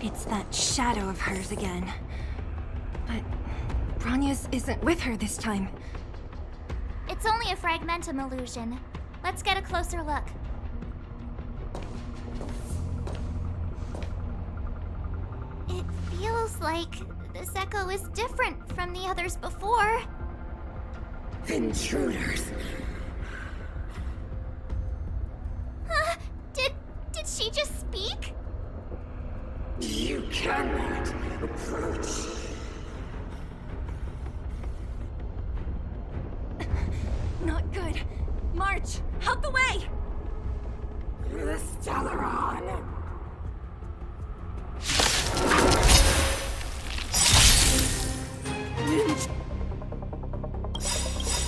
It's that shadow of hers again. But Bronya's isn't with her this time. It's only a fragmentum illusion. Let's get a closer look. It feels like this echo is different from the others before. Intruders. Huh? Did she just speak? You cannot approach. Not good. March, out the way! The Stellaron.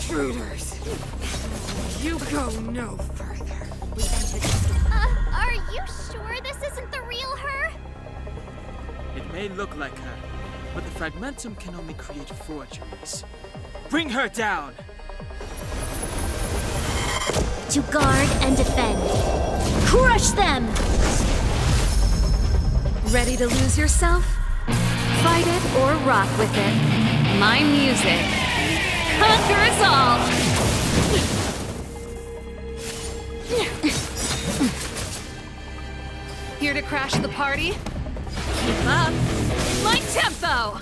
Intruders. You go no further. We entered the storm. Are you sure this isn't the real her? It may look like her, but the fragmentum can only create forgeries. Bring her down! To guard and defend. Crush them! Ready to lose yourself? Fight it or rock with it. My music conquers all! Here to crash the party? Keep up! My tempo!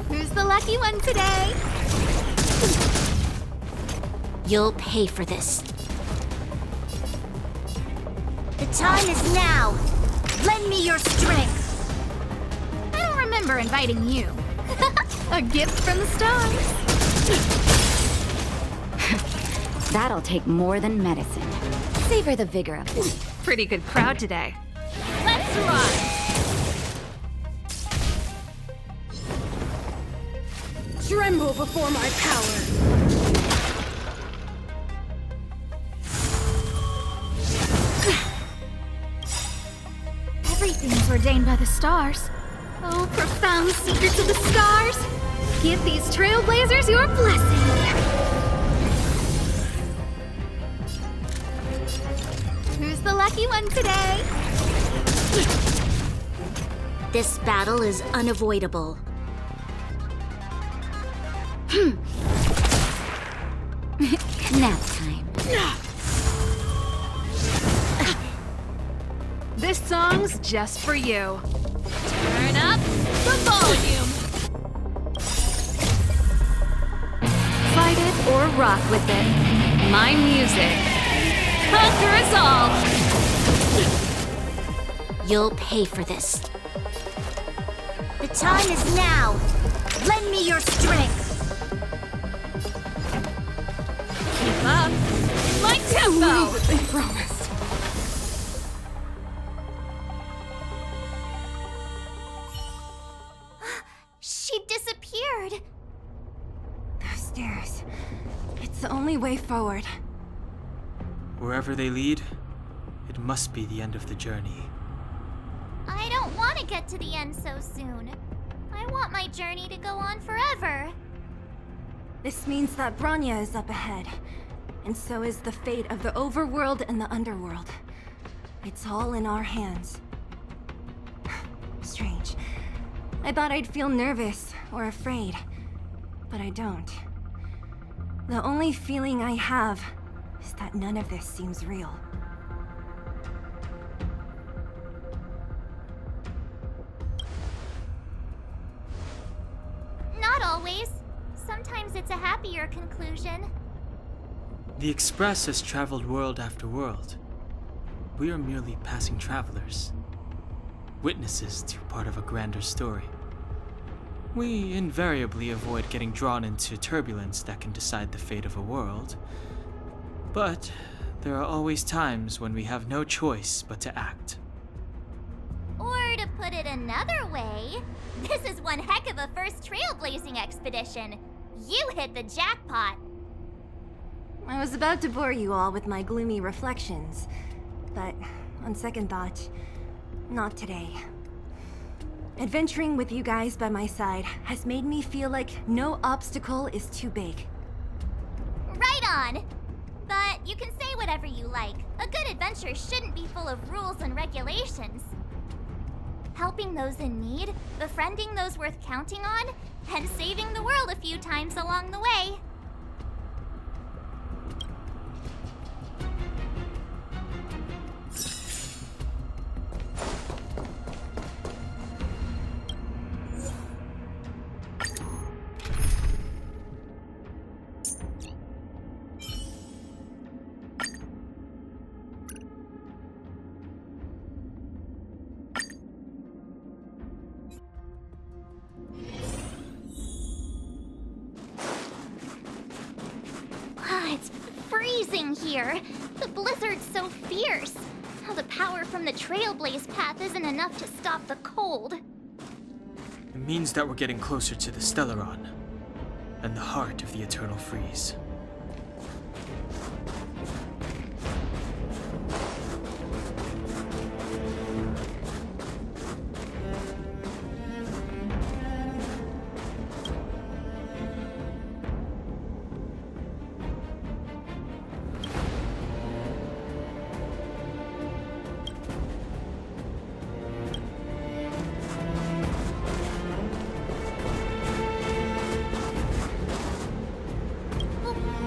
Who's the lucky one today? You'll pay for this. The time is now. Lend me your strength. I don't remember inviting you. A gift from the stars. That'll take more than medicine. Savor the vigor of it. Pretty good crowd today. Let's rock! Tremble before my power! Everything's ordained by the stars. Oh, profound secrets of the stars! Give these trailblazers your blessing! Who's the lucky one today? This battle is unavoidable. Nap time. This song's just for you. Turn up the volume. Fight it or rock with it. My music conquers all. You'll pay for this. The time is now. Lend me your strength. Keep up. My tempo. They promised. She disappeared. Those stairs. It's the only way forward. Wherever they lead, it must be the end of the journey. I don't want to get to the end so soon. I want my journey to go on forever. This means that Bronya is up ahead. And so is the fate of the overworld and the underworld. It's all in our hands. Strange. I thought I'd feel nervous or afraid, but I don't. The only feeling I have is that none of this seems real. Not always. Sometimes it's a happier conclusion. The Express has traveled world after world. We are merely passing travelers, witnesses to part of a grander story. We invariably avoid getting drawn into turbulence that can decide the fate of a world, but there are always times when we have no choice but to act. Or to put it another way, this is one heck of a first trailblazing expedition. You hit the jackpot. I was about to bore you all with my gloomy reflections, but on second thought, not today. Adventuring with you guys by my side has made me feel like no obstacle is too big. Right on. But you can say whatever you like. A good adventure shouldn't be full of rules and regulations. Helping those in need, befriending those worth counting on, and saving the world a few times along the way. It's freezing here. The blizzard's so fierce. Now the power from the Trailblaze path isn't enough to stop the cold. It means that we're getting closer to the Stellaron, and the heart of the Eternal Freeze.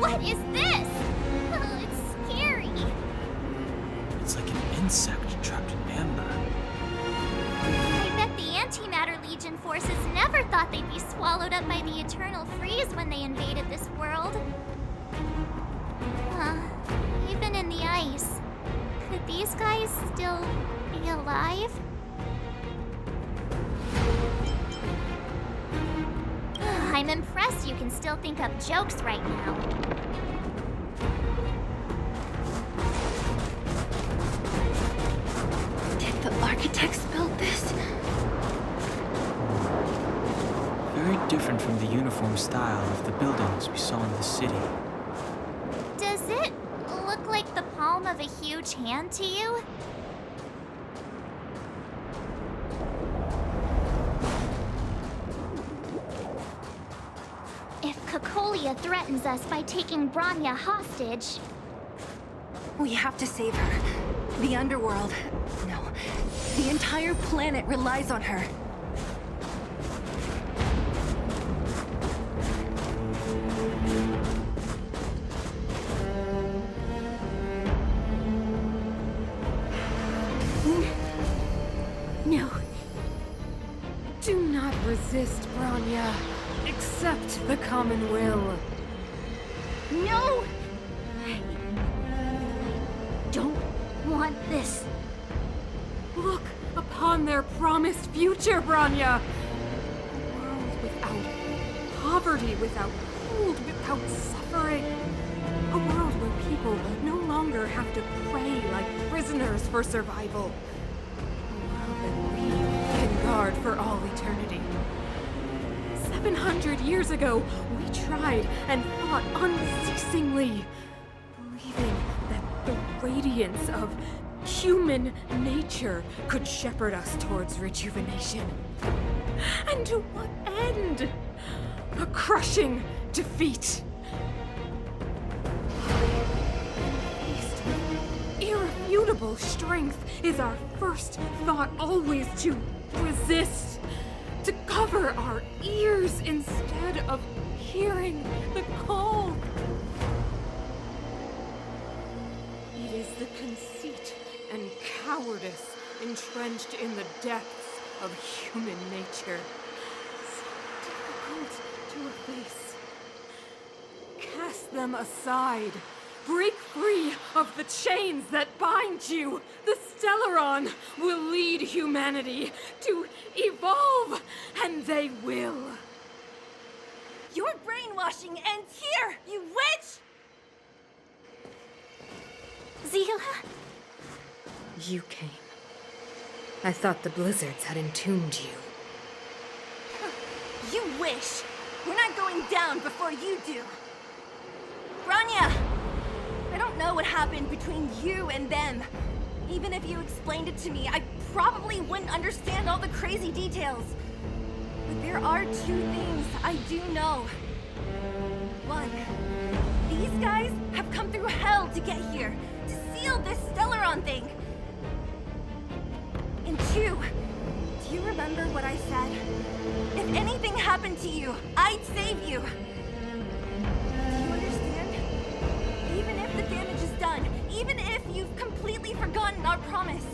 What is this? Oh, it's scary. It's like an insect trapped in amber. I bet the Antimatter Legion forces never thought they'd be swallowed up by the Eternal Freeze when they invaded this world. Even in the ice, could these guys still be alive? I'm impressed you can still think up jokes right now. Did the architects build this? Very different from the uniform style of the buildings we saw in the city. Does it look like the palm of a huge hand to you? If Cocolia threatens us by taking Bronya hostage, We have to save her. The underworld. No. The entire planet relies on her. No. Do not resist, Bronya. Accept the common will. No! Don't want this. Look upon their promised future, Bronya! A world without poverty, without cold, without suffering. A world where people no longer have to pray like prisoners for survival. A world that we can guard for all eternity. 700 years ago, we tried and fought unceasingly, believing that the radiance of human nature could shepherd us towards rejuvenation. And to what end? A crushing defeat. Faced with irrefutable strength is our first thought always to resist, to cover our ears instead of hearing the call. It is the conceit and cowardice entrenched in the depths of human nature. So difficult to efface. Cast them aside. Break free of the chains that bind you. The Stellaron will lead humanity to evolve, and they will. Your brainwashing ends here, you witch! Zila? You came. I thought the blizzards had entombed you. You wish! We're not going down before you do! Bronya! I don't know what happened between you and them. Even if you explained it to me, I probably wouldn't understand all the crazy details. But there are two things I do know. One, these guys have come through hell to get here, to seal Stellaron thing. And two, do you remember what I said? If anything happened to you, I'd save you. Do you understand? Even if the damage is done, even if you've completely forgotten our promise,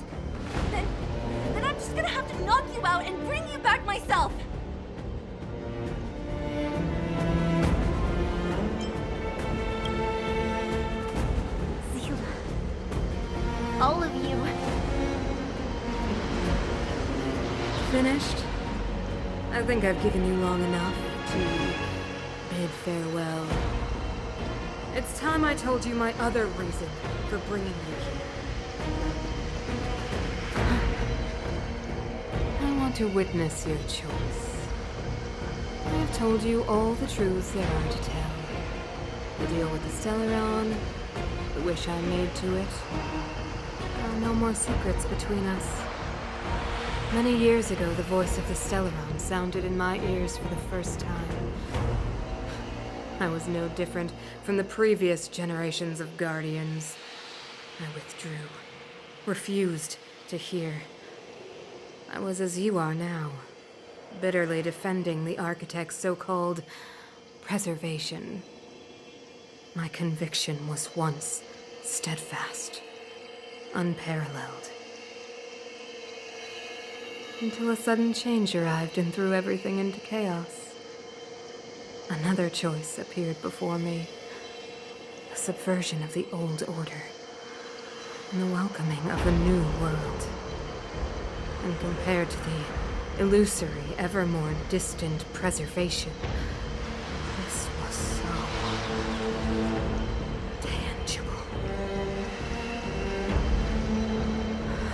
then I'm just gonna have to knock you out and bring you back myself. Zila. All of you. Finished? I think I've given you long enough to bid farewell. It's time I told you my other reason for bringing you here. I want to witness your choice. I have told you all the truths there are to tell. The deal with the Stellaron, the wish I made to it. There are no more secrets between us. Many years ago, the voice of the Stellaron sounded in my ears for the first time. I was no different from the previous generations of Guardians. I withdrew, refused to hear. I was as you are now, bitterly defending the Architect's so-called preservation. My conviction was once steadfast, unparalleled. Until a sudden change arrived and threw everything into chaos. Another choice appeared before me. A subversion of the old order. And the welcoming of a new world. And compared to the illusory, ever more distant preservation, this was so tangible.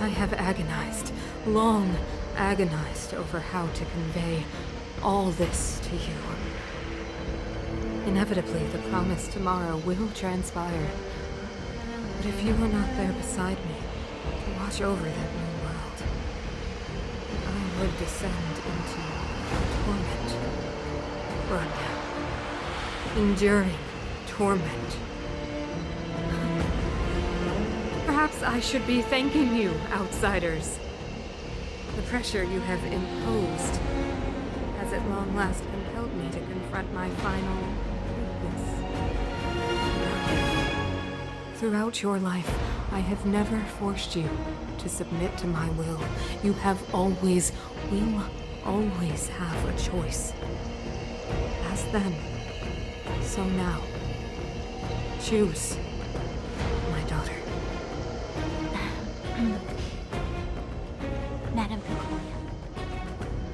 I have agonized, long agonized over how to convey all this to you. Inevitably, the promised tomorrow will transpire. But if you are not there beside me to watch over that new world, I would descend into torment. Rania. Enduring torment. Perhaps I should be thanking you, outsiders. The pressure you have imposed has at long last compelled me to confront my final weakness. Throughout your life, I have never forced you to submit to my will. You have always, will always have a choice. As then, so now. Choose, my daughter. Madam Concordia,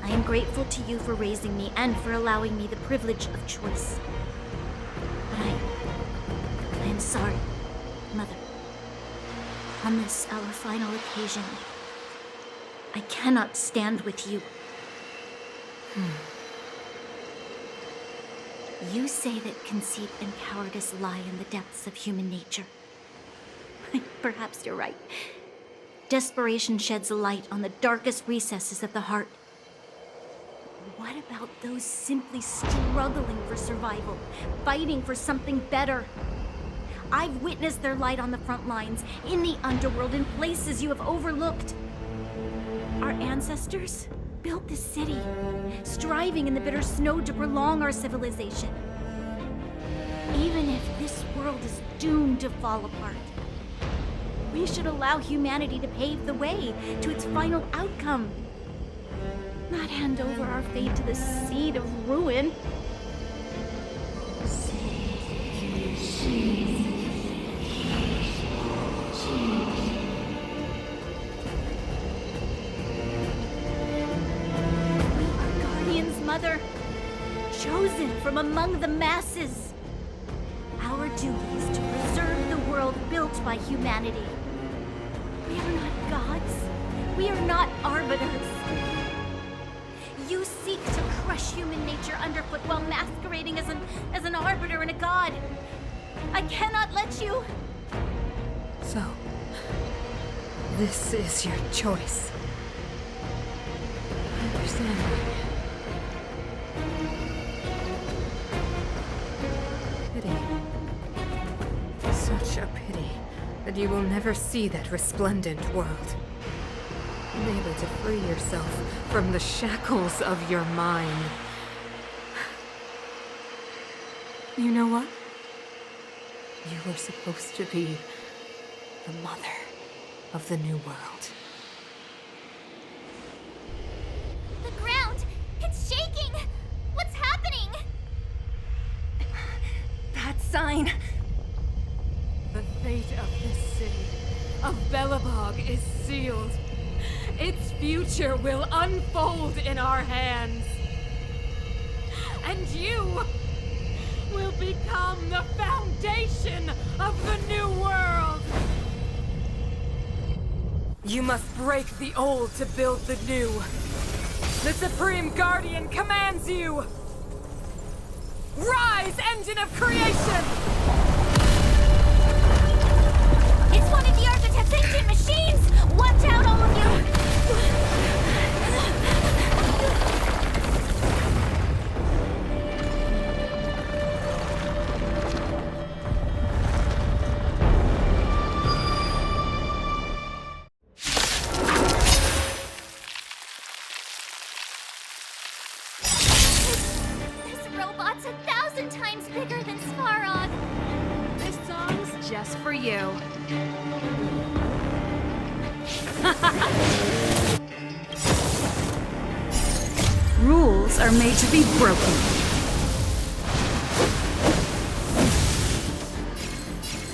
I am grateful to you for raising me and for allowing me the privilege of choice. But I am sorry, Mother. On this, our final occasion, I cannot stand with you. You say that conceit and cowardice lie in the depths of human nature. Perhaps you're right. Desperation sheds a light on the darkest recesses of the heart. What about those simply struggling for survival, fighting for something better? I've witnessed their light on the front lines, in the underworld, in places you have overlooked. Our ancestors built this city, striving in the bitter snow to prolong our civilization. Even if this world is doomed to fall apart, we should allow humanity to pave the way to its final outcome. Not hand over our fate to the seed of ruin. We are Guardians, Mother. Chosen from among the masses. Our duty is to preserve the world built by humanity. We are not gods. We are not arbiters. You seek to crush human nature underfoot while masquerading as an arbiter and a god. I cannot let you. So, this is your choice. I understand. Pity. Such a pity that you will never see that resplendent world. Unable to free yourself from the shackles of your mind. You know what? You were supposed to be the mother of the new world. The ground! It's shaking! What's happening? That sign. The fate of this city, of Belobog, is sealed. Its future will unfold in our hands. And you will become the foundation of the new world. You must break the old to build the new. The Supreme Guardian commands you! Rise, engine of creation! It's one of the Architect's ancient machines! Watch out, all of you! This robot's 1,000 times bigger than Svarog. This song's just for you. Rules are made to be broken.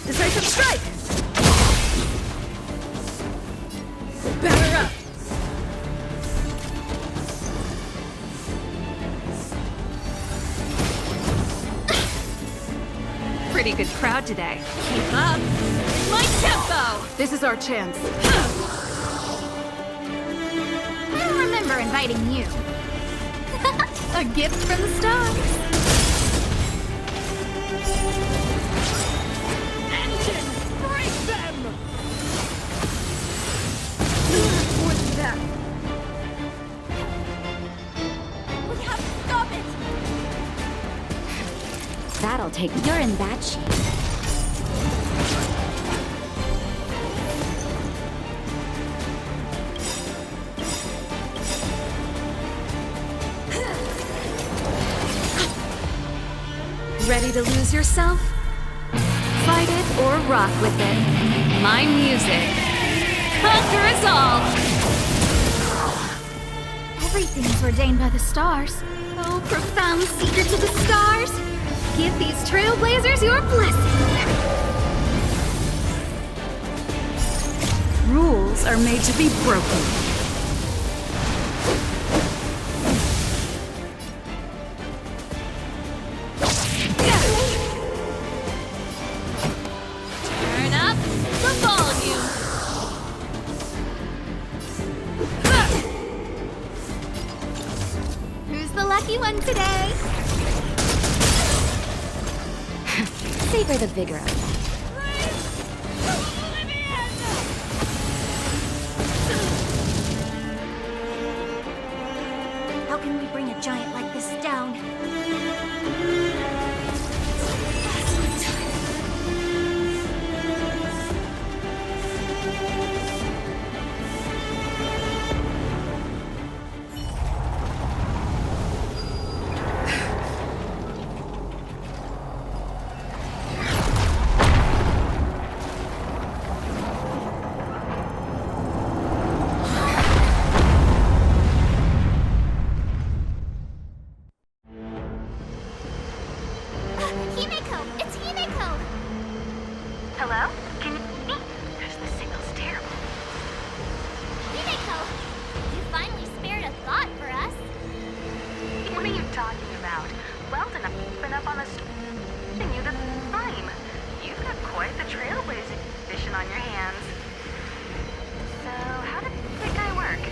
Decisive strike! Batter up! Pretty good crowd today. Keep up! My tempo! This is our chance. I don't remember inviting you. A gift from the stars. Engine, break them! What's that? We have to stop it! That'll take. You're in bad shape. Ready to lose yourself? Fight it or rock with it. My music. Conquer us all! Everything's ordained by the stars. Oh, profound secrets of the stars! Give these trailblazers your blessing! Rules are made to be broken. Turn up the volume! Who's the lucky one today? Savor the vigor of that. How can we bring a giant like this down? Himeko! It's Himeko! Hello? Can you... The signal's terrible. Himeko! You finally spared a thought for us. What are you talking about? Weldon, I've been up on the and you the time. You've got quite the trailblazing edition on your hands. So, how did that guy work?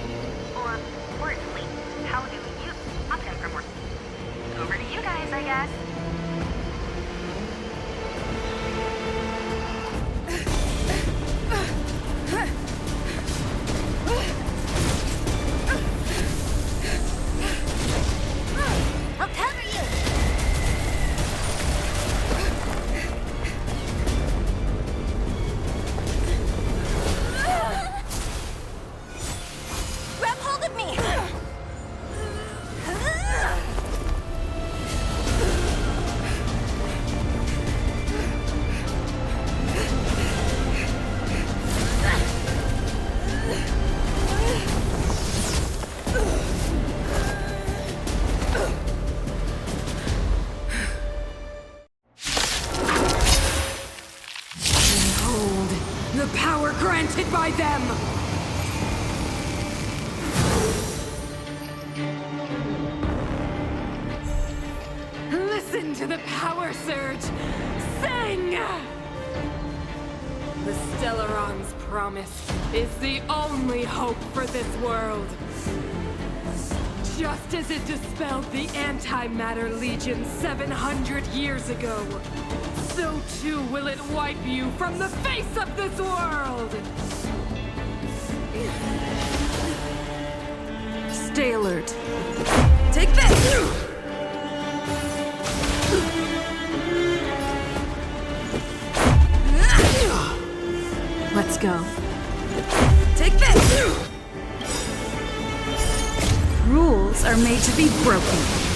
Or, importantly, how do you stop him from working? Over to you guys, I guess. the power granted by them! Listen to the power surge! Sing! The Stellaron's promise is the only hope for this world. Just as it dispelled the Antimatter Legion 700 years ago, so too will it wipe you from the face of this world! Stay alert. Take this! Let's go. Take this! Rules are made to be broken.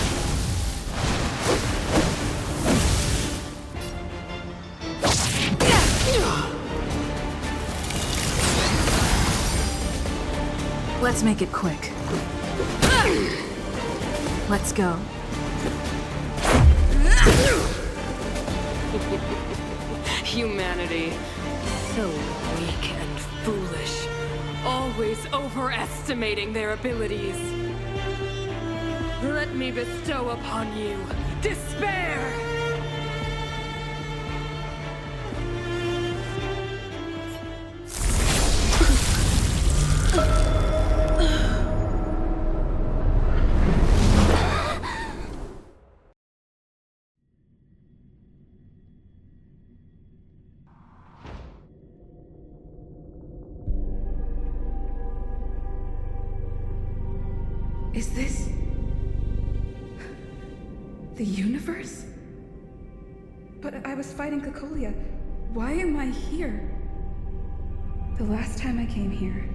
Let's make it quick. Let's go. Humanity. So weak and foolish. Always overestimating their abilities. Let me bestow upon you despair! Is this the universe? But I was fighting Cocolia. Why am I here? The last time I came here,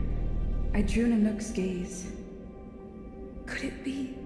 I drew Nanook's gaze. Could it be